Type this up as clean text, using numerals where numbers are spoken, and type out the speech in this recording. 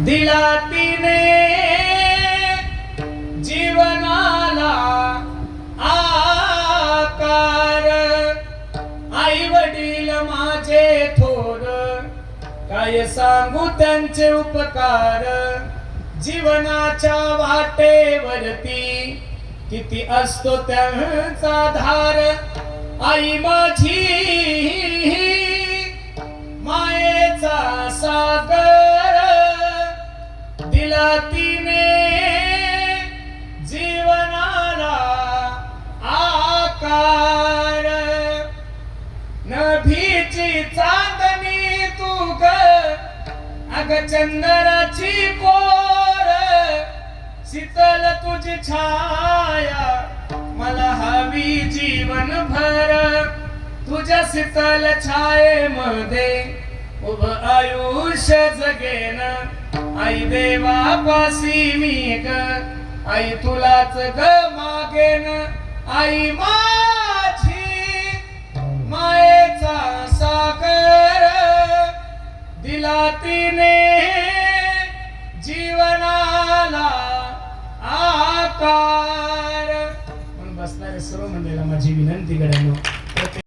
दिला तिने जीवनाला आकार, आई वडील माझे थोर, काय सांगू त्यांचे उपकार. जीवनाच्या वाटेवरती किती असतो त्यांचा धार. आई माझी मायेचा सागर, दिला तिने जीवनाला आकार. नभीची चांदणी तू ग, अग चंदनाची कोर, शीतल तुझी छाया मला हवी जीवन भर. तुझ्या शीतल छायेमध्ये उभ आयुष्य जगेन. आई देवापासी मी ग, आई तुलाच ग मागेन. आई माझी मायेचा सागर, दिला तिने जीवनाला आकार. म्हणून बसणारे सर्व मंडळीला माझी विनंती करा.